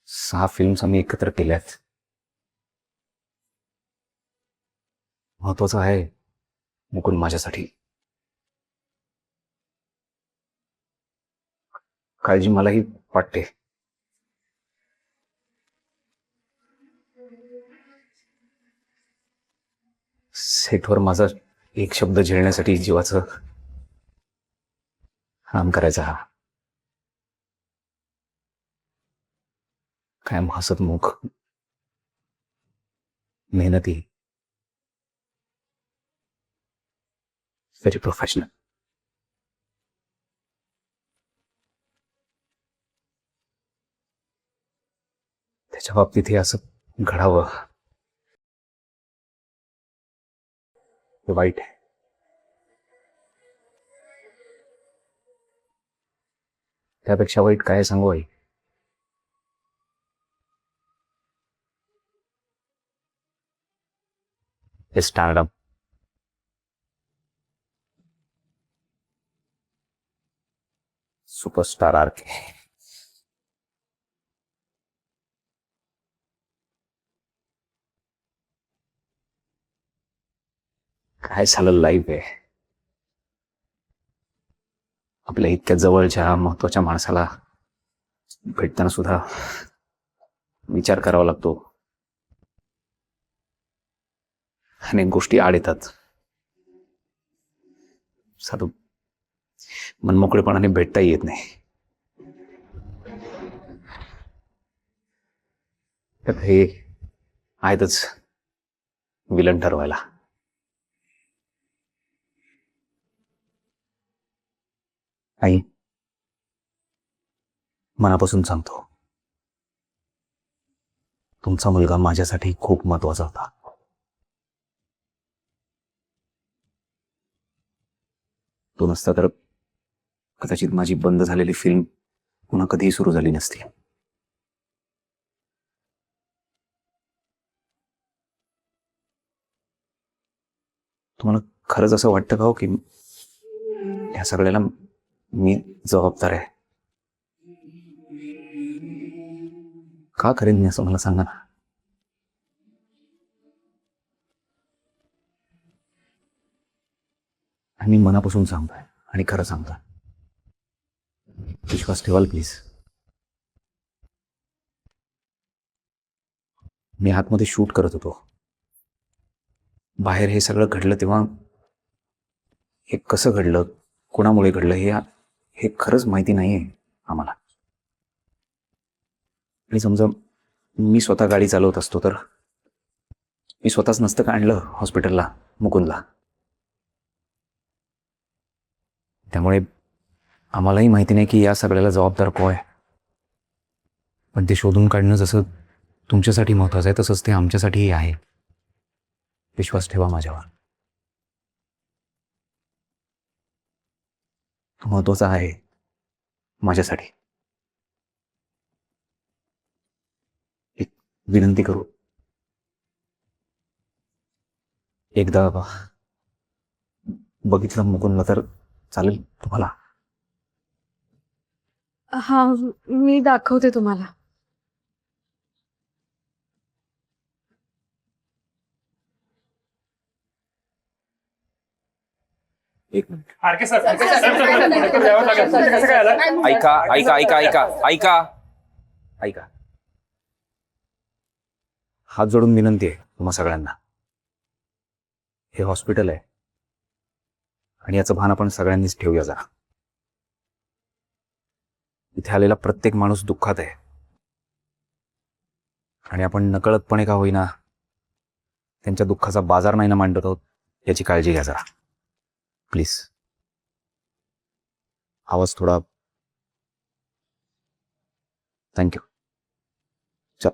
6 films आम्ही एकत्र केल्यात. महत्वाचं आहे मुकुंद माझ्यासाठी. काळजी मलाही वाटते. सेटवर माझा एक शब्द झेलण्यासाठी जीवाचं काम करायचा हा. कायम हसतमुख, मेहनती, व्हेरी प्रोफेशनल. त्याच्या बाबतीत हे असं घडावं हे वाईट आहे. त्यापेक्षा वाईट काय सांगू आई. हे स्टारडम. Superstar RK. काय झालं लाईफ आहे. आपल्या इतक्या जवळच्या महत्वाच्या माणसाला भेटताना सुद्धा विचार करावा लागतो. अनेक गोष्टी आड येतात. साधू मनमोकळेपणाने भेटताही येत नाही. त्यात हे आहेतच विलन ठरवायला. आई, मनापासून सांगतो, तुमचा मुलगा माझ्यासाठी खूप महत्वाचा होता. तो नसता तर कदाचित माझी बंद झालेली फिल्म पुन्हा कधीही सुरू झाली नसती. तुम्हाला खरंच असं वाटतं का हो की या सगळ्याला मी जबाबदार आहे? का करेन मी असं, मला सांगा ना. मी मनापासून सांगतोय आणि खरं सांगतोय. विश्वास ठेवाल प्लीज. मी आतमध्ये शूट करत होतो. बाहेर हे सगळं घडलं तेव्हा हे कसं घडलं, कोणामुळे घडलं, हे खरंच माहिती नाहीये आम्हाला. आणि समजा मी स्वतः गाडी चालवत असतो तर मी स्वतःच नसतं का आणलं हॉस्पिटलला मुकुंदला. त्यामुळे आम्हालाही माहिती नाही की या सगळ्याला जबाबदार कोण आहे. पण ते शोधून काढणं जसं तुमच्यासाठी महत्वाचं आहे तसंच ते आमच्यासाठीही आहे. विश्वास ठेवा माझ्यावर. महत्वाचा आहे माझ्यासाठी. एक विनंती करू, एकदा बघितलं मुकुंदला तर चालेल तुम्हाला? हा, मी दाखवते तुम्हाला. एक मिनिट. ऐका ऐका ऐका ऐका ऐका ऐका, हात जोडून विनंती आहे तुम्हा सगळ्यांना. हे हॉस्पिटल आहे आणि याचं भान आपण सगळ्यांनीच ठेवूया जरा. इथे आलेला प्रत्येक माणूस दुःखात आहे आणि आपण नकळतपणे का होईना त्यांच्या दुःखाचा बाजार नाही ना मांडत आहोत, याची काळजी घ्या जरा प्लीज. आवाज थोडा. थँक्यू. चल.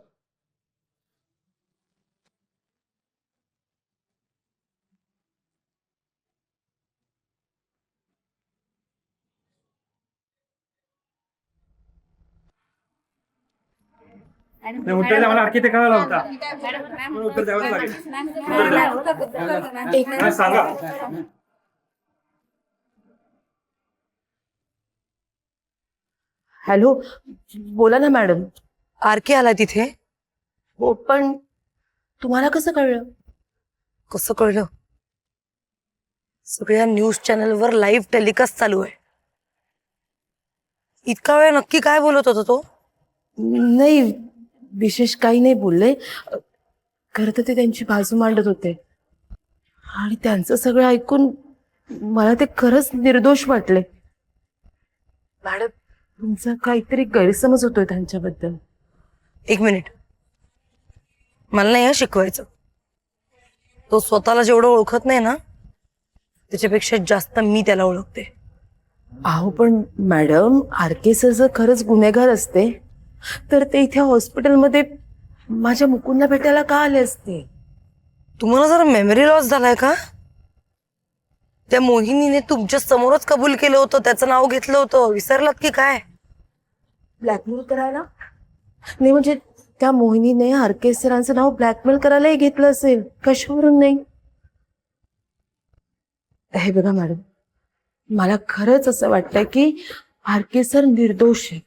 उत्तर द्या, मला आणखी ते कळाला होता. उत्तर द्यावंच लागेल. उत्तर द्या. सांगा. हॅलो, बोला ना मॅडम. आरके आला तिथे? हो, पण तुम्हाला कसं कळलं? कसं कळलं? सगळ्या न्यूज चॅनलवर लाईव्ह टेलिकास्ट चालू आहे. इतका वेळ नक्की काय बोलत होता तो? नाही, विशेष काही नाही बोलले. खरं तर ते त्यांची बाजू मांडत होते आणि त्यांचं सगळं ऐकून मला ते खरंच निर्दोष वाटले. मॅडम, तुमचा काहीतरी गैरसमज होतोय त्यांच्याबद्दल. एक मिनिट, मला नाही हं शिकवायचं. तो स्वतःला जेवढं ओळखत नाही ना, त्याच्यापेक्षा जास्त मी त्याला ओळखते. अहो पण मॅडम, आरके सर जर खरंच गुन्हेगार असते तर ते इथे हॉस्पिटलमध्ये माझ्या मुकुंदला भेटायला का आले असते? तुम्हाला जरा मेमरी लॉस झालाय का? त्या मोहिनीने तुमच्या समोरच कबूल केलं होतं, त्याचं नाव घेतलं होतं, विसरलात की काय? ब्लॅकमेल करायला? नाही म्हणजे त्या मोहिनीने आरके सरांचं नाव ब्लॅकमेल करायलाही घेतलं असेल. कशावरून नाही? हे बघा मॅडम, मला खरंच असं वाटतंय की आरके सर निर्दोष आहे.